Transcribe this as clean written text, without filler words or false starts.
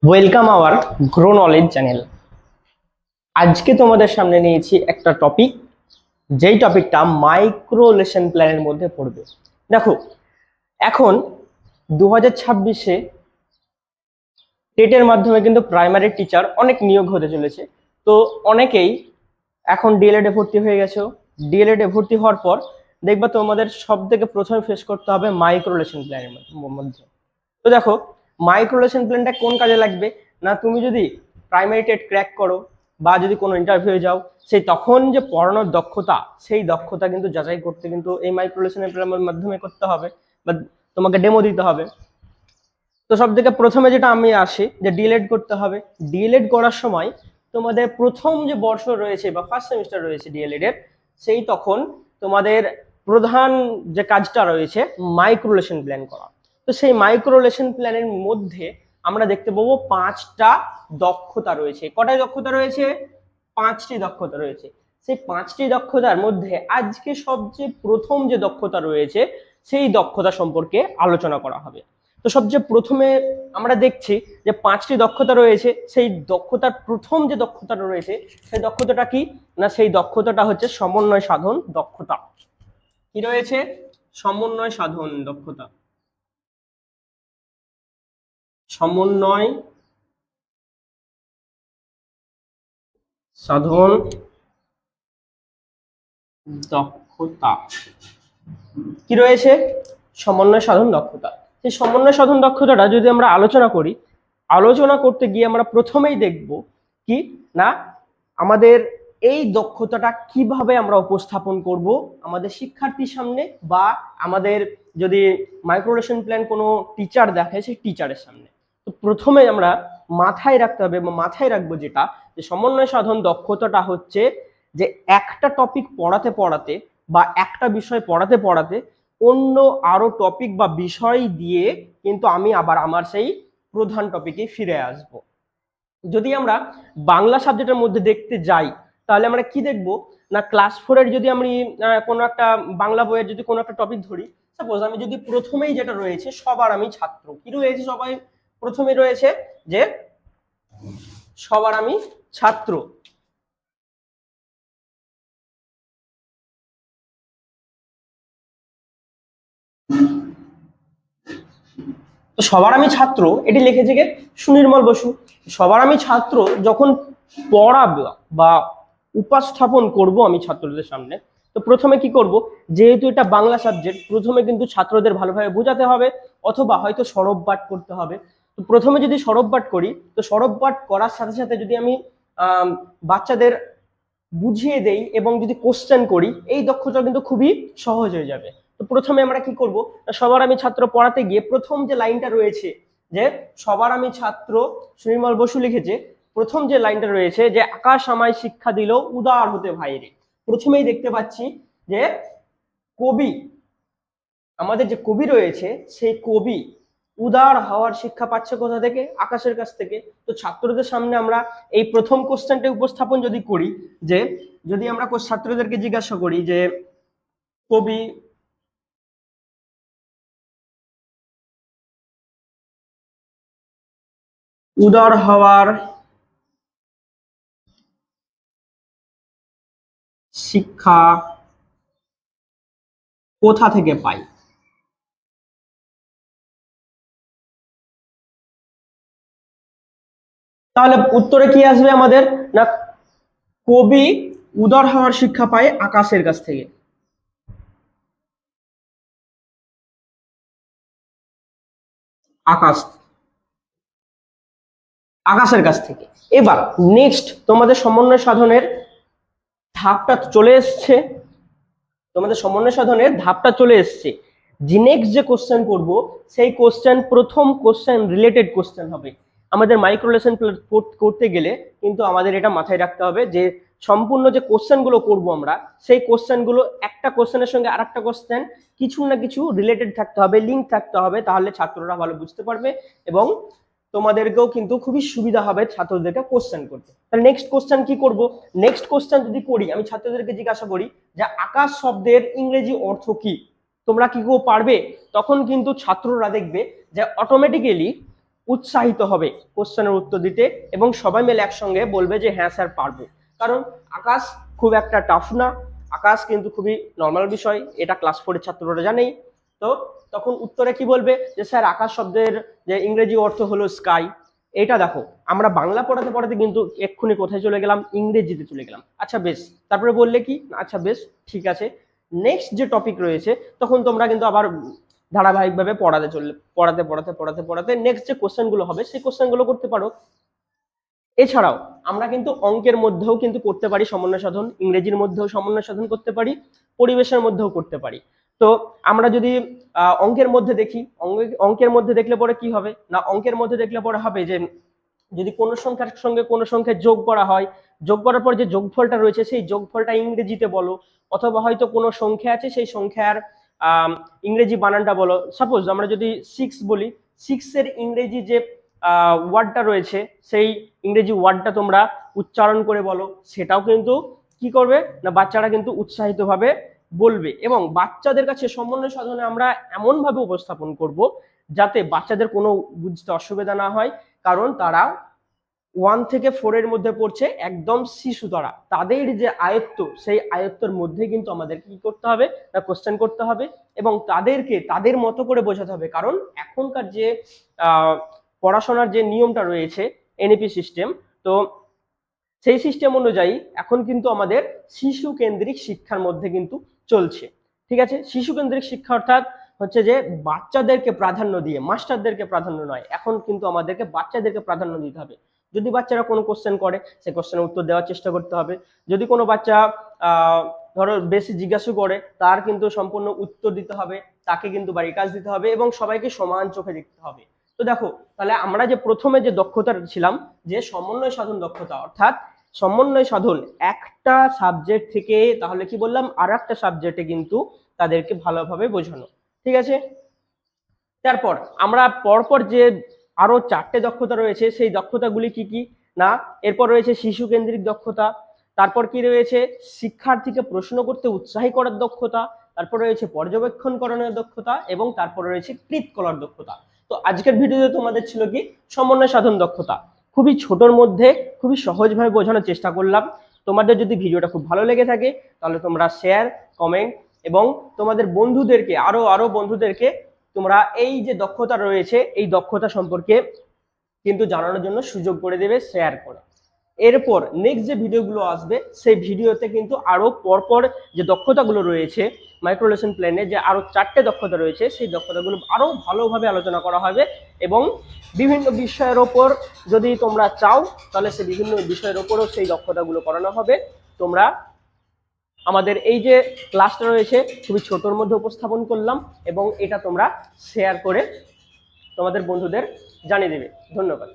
Welcome hour grow knowledge channel. আজকে তোমাদের সামনে নিয়েছি একটা টপিক, যেই টপিকটা মাইক্রো লেসন প্ল্যানের মধ্যে পড়বে। দেখো, এখন 2026-এ টেটের মাধ্যমে কিন্তু প্রাইমারি টিচার অনেক নিয়োগ হতে চলেছে। তো অনেকেই এখন ডিএলএড এ ভর্তি হয়ে গেছো। ডিএলএড এ ভর্তি হওয়ার পর দেখবা তোমাদের সব থেকে প্রথমে ফেস করতে হবে মাইক্রো লেসন প্ল্যানের মধ্যে। তো দেখো, মাইক্রোলেশন প্ল্যানটা কোন কাজে লাগবে না, তুমি যদি প্রাইমারি টেট ক্র্যাক করো বা যদি কোনো ইন্টারভিউ যাও, সেই তখন যে পড়ানোর দক্ষতা, সেই দক্ষতা কিন্তু যাচাই করতে কিন্তু এই মাইক্রোলেশন প্ল্যানের মাধ্যমে করতে হবে বা তোমাকে ডেমো দিতে হবে। তো সব থেকে প্রথমে যেটা আমি আসি যে ডিএলএড করতে হবে। ডিএলএড করার সময় তোমাদের প্রথম যে বর্ষ রয়েছে বা ফার্স্ট সেমিস্টার রয়েছে ডিএলএড এর, সেই তখন তোমাদের প্রধান যে কাজটা রয়েছে মাইক্রোলেশন প্ল্যান করা। তো সেই মাইক্রোলেশন প্ল্যানের মধ্যে আমরা দেখতে পাবো 5টা দক্ষতা রয়েছে। কটায় দক্ষতা রয়েছে? 5টি দক্ষতা রয়েছে। সেই 5টি দক্ষতার মধ্যে আজকে সবচেয়ে প্রথম যে দক্ষতা রয়েছে সেই দক্ষতা সম্পর্কে আলোচনা করা হবে। তো সবচেয়ে প্রথমে আমরা দেখছি যে 5টি দক্ষতা রয়েছে, সেই দক্ষতার প্রথম যে দক্ষতাটা রয়েছে সেই দক্ষতাটা কি না, সেই দক্ষতাটা হচ্ছে সমন্বয় সাধন দক্ষতা। কি রয়েছে? সমন্বয় সাধন দক্ষতা। সমন্বয় সাধন দক্ষতা কি রয়েছে? সমন্বয় সাধন দক্ষতা। সেই সমন্বয় সাধন দক্ষতাটা যদি আমরা আলোচনা করি, আলোচনা করতে গিয়ে আমরা প্রথমেই দেখব কি না, আমাদের এই দক্ষতাটা কিভাবে আমরা উপস্থাপন করব আমাদের শিক্ষার্থীর সামনে বা আমাদের যদি মাইক্রোলেশন প্ল্যান কোনো টিচার দেখে সেই টিচারের সামনে। তো প্রথমে আমরা মাথায় রাখতে হবে বা মাথায় রাখবো যেটা, যে সমন্বয় সাধন দক্ষতাটা হচ্ছে যে একটা টপিক পড়াতে পড়াতে বা একটা বিষয় পড়াতে পড়াতে অন্য আরো টপিক বা বিষয় দিয়ে কিন্তু আমি আবার আমার সেই প্রধান টপিকে ফিরে আসব। যদি আমরা বাংলা সাবজেক্টের মধ্যে দেখতে যাই, তাহলে আমরা কি দেখব না, ক্লাস 4-এর যদি আমি কোনো একটা বাংলা বইয়ের যদি কোনো একটা টপিক ধরি, সাপোজ আমি যদি প্রথমেই যেটা রয়েছে সবার আমি ছাত্র, কি রয়েছে সবাই প্রথমে রয়েছে যে সবার আমি ছাত্র। তো সবার আমি ছাত্র এটি লিখেছে কে? সুনির্মল বসু। সবার আমি ছাত্র যখন পড়াবো বা উপস্থাপন করব আমি ছাত্রদের সামনে, তো প্রথমে কি করব, যেহেতু এটা বাংলা সাবজেক্ট, প্রথমে কিন্তু ছাত্রদের ভালোভাবে বোঝাতে হবে অথবা হয়তো সরব পাঠ করতে হবে। তো প্রথমে যদি সরব পাঠ করি, তো সরব পাঠ করার সাথে সাথে যদি আমি বাচ্চাদের বুঝিয়ে দেই এবং যদি কোশ্চেন করি, এই দক্ষতা কিন্তু খুবই সহজ হয়ে যাবে। তো প্রথমে আমরা কি করব, সবার আমি ছাত্র পড়াতে গিয়ে প্রথম যে লাইনটা রয়েছে যে সবার আমি ছাত্র, সুনির্মল বসু লিখেছে, প্রথম যে লাইনটা রয়েছে যে আকাশ আমায় শিক্ষা দিল উদার হতে ভাইরে, প্রথমেই দেখতে পাচ্ছি যে কবি, আমাদের যে কবি রয়েছে সেই কবি উদার হওয়ার শিক্ষা পাচ্ছে কোথা থেকে? আকাশের কাছ থেকে। তো ছাত্রদের সামনে আমরা এই প্রথম কোশ্চেনটা উপস্থাপন যদি করি, যে যদি আমরা ছাত্রদেরকে জিজ্ঞাসা করি যে কবি উদার হওয়ার শিক্ষা কোথা থেকে পাই, তাহলে উত্তরে কি আসবে আমাদের না, কবি উদার হওয়ার শিক্ষা পায় আকাশের কাছ থেকে। আকাশ, আকাশের কাছ থেকে। এবার নেক্সট তোমাদের সমন্বয় সাধনের ধাপটা চলে এসছে, তোমাদের সমন্বয় সাধনের ধাপটা চলে এসছে। যে নেক্সট যে কোশ্চেন করব সেই কোশ্চেন, প্রথম কোশ্চেন রিলেটেড কোশ্চেন হবে। আমাদের মাইক্রোলেশন করতে গেলে কিন্তু আমাদের এটা মাথায় রাখতে হবে যে সম্পূর্ণ যে কোশ্চেন গুলো করবো আমরা, সেই কোশ্চেন গুলো একটা কোশ্চেনের সঙ্গে আর একটা কোশ্চেন কিছু না কিছু রিলেটেড থাকতে হবে, লিঙ্ক থাকতে হবে, তাহলে ছাত্ররা ভালো বুঝতে পারবে এবং তোমাদেরকেও কিন্তু খুবই সুবিধা হবে ছাত্রদেরকে কোশ্চেন করতে। তাহলে নেক্সট কোশ্চেন কি করব, নেক্সট কোশ্চেন যদি করি, আমি ছাত্রদেরকে জিজ্ঞাসা করি যে আকাশ শব্দের ইংরেজি অর্থ কি, তোমরা কি কেউ পারবে? তখন কিন্তু ছাত্ররা দেখবে যে অটোমেটিক্যালি উৎসাহিত হবে কোশ্চেনের উত্তর দিতে এবং সবাই মিলে একসঙ্গে বলবে যে হ্যাঁ স্যার পারবো। কারণ আকাশ খুব একটা টাফ না, আকাশ কিন্তু খুবই নর্মাল বিষয়, এটা ক্লাস 4-এর ছাত্ররা জানেই। তো তখন উত্তরে কি বলবে যে স্যার আকাশ শব্দের যে ইংরেজি অর্থ হলো স্কাই। এটা দেখো আমরা বাংলা পড়াতে পড়াতে কিন্তু এক্ষুনি কোথায় চলে গেলাম, ইংরেজিতে চলে গেলাম। আচ্ছা বেশ, তারপরে বললে কি, আচ্ছা বেশ ঠিক আছে, নেক্সট যে টপিক রয়েছে তখন তোমরা কিন্তু আবার ধারাবাহিকভাবে পড়াতে নেক্সট যে কোশ্চেনগুলো হবে সেই কোশ্চেনগুলো করতে পারো। এছাড়াও আমরা কিন্তু অঙ্কের মধ্যেও কিন্তু করতে পারি সমন্বয় সাধন, ইংরেজির মধ্যেও সমন্বয় সাধন করতে পারি, পরিবেশের মধ্যেও করতে পারি। তো আমরা যদি অঙ্কের মধ্যে দেখি, অঙ্কের মধ্যে দেখলে পরে কি হবে না, অঙ্কের মধ্যে দেখলে পরে হবে যে যদি কোনো সংখ্যার সঙ্গে কোনো সংখ্যা যোগ করা হয়, যোগ করার পর যে যোগফলটা রয়েছে সেই যোগফলটা ইংরেজিতে বলো, অথবা হয়তো কোনো সংখ্যা আছে সেই সংখ্যার ইংরেজি বানানটা বলো। সাপোজ আমরা যদি 6 বলি, 6 এর ইংরেজি যে ওয়ার্ডটা রয়েছে সেই ইংরেজি ওয়ার্ডটা তোমরা উচ্চারণ করে বলো, সেটাও কিন্তু কি করবে না বাচ্চারা কিন্তু উৎসাহিতভাবে বলবে। এবং বাচ্চাদের কাছে সমন্বয় সাধনে আমরা এমন ভাবে উপস্থাপন করব যাতে বাচ্চাদের কোনো বুঝতে অসুবিধা না হয়, কারণ তারা 1 থেকে 4 এর মধ্যে পড়ছে, একদম শিশু তারা, তাদের যে আয়ত্ত সেই আয়ত্তের মধ্যে কিন্তু আমাদের কি করতে হবে না কোশ্চেন করতে হবে এবং তাদেরকে তাদের মতো করে বোঝাতে হবে। কারণ এখনকার যে পড়াশোনার যে নিয়মটা রয়েছে এনইপি সিস্টেম, তো সেই সিস্টেম অনুযায়ী এখন কিন্তু আমাদের শিশু কেন্দ্রিক শিক্ষার মধ্যে কিন্তু চলছে। ঠিক আছে, শিশু কেন্দ্রিক শিক্ষা অর্থাৎ হচ্ছে যে বাচ্চাদেরকে প্রাধান্য দিয়ে মাস্টারদেরকে প্রাধান্য নয়, এখন কিন্তু আমাদেরকে বাচ্চাদেরকে প্রাধান্য দিতে হবে। যদি বাচ্চারা কোনো কোশ্চেন করে সেই কোশ্চেনের উত্তর দেওয়ার চেষ্টা করতে হবে। যদি কোনো বাচ্চা ধরো বেশি জিজ্ঞাসা করে তার কিন্তু সম্পূর্ণ উত্তর দিতে হবে, তাকে কিন্তু বাড়ির কাজ দিতে হবে এবং সবাইকে সমান চোখে দেখতে হবে। তো দেখো তাহলে আমরা যে প্রথমে যে দক্ষতা ছিলাম যে সমন্বয় সাধন দক্ষতা, অর্থাৎ সমন্বয় সাধন একটা সাবজেক্ট থেকে তাহলে কি বললাম আর একটা সাবজেক্টে কিন্তু তাদেরকে ভালোভাবে বোঝানো। ঠিক আছে, তারপর আমরা পরপর যে আরো 4টে দক্ষতা রয়েছে সেই দক্ষতাগুলি কি কি না, এরপর রয়েছে শিশু কেন্দ্রিক দক্ষতা, তারপর কি রয়েছে শিক্ষার্থীকে প্রশ্ন করতে উৎসাহী করার দক্ষতা, তারপর রয়েছে পর্যবেক্ষণ করানোর দক্ষতা এবং তারপর রয়েছে কৃত করার দক্ষতা। তো আজকের ভিডিওতে তোমাদের ছিল কি সমন্বয় সাধন দক্ষতা, খুবই ছোটর মধ্যে খুবই সহজভাবে বোঝানোর চেষ্টা করলাম। তোমাদের যদি ভিডিওটা খুব ভালো লেগে থাকে তাহলে তোমরা শেয়ার, কমেন্ট এবং তোমাদের বন্ধুদেরকে আরো বন্ধুদেরকে তোমরা এই যে দক্ষতা রয়েছে এই দক্ষতা সম্পর্কে কিন্তু জানানোর জন্য সুযোগ করে দেবে শেয়ার করে। এরপর নেক্সট যে ভিডিওগুলো আসবে সেই ভিডিওতে কিন্তু আরো পরপর যে দক্ষতাগুলো রয়েছে মাইক্রো লেসন প্ল্যানে যে আরো 4টে দক্ষতা রয়েছে সেই দক্ষতাগুলো আরো ভালোভাবে আলোচনা করা হবে এবং বিভিন্ন বিষয়ের ওপর যদি তোমরা চাও তাহলে সেই বিভিন্ন বিষয়ের ওপরও সেই দক্ষতাগুলো করানো হবে। তোমরা আমাদের এই যে ক্লাসটা রয়েছে খুবই ছোটর মধ্যে উপস্থাপন করলাম এবং এটা তোমরা শেয়ার করে তোমাদের বন্ধুদের জানিয়ে দেবে। ধন্যবাদ।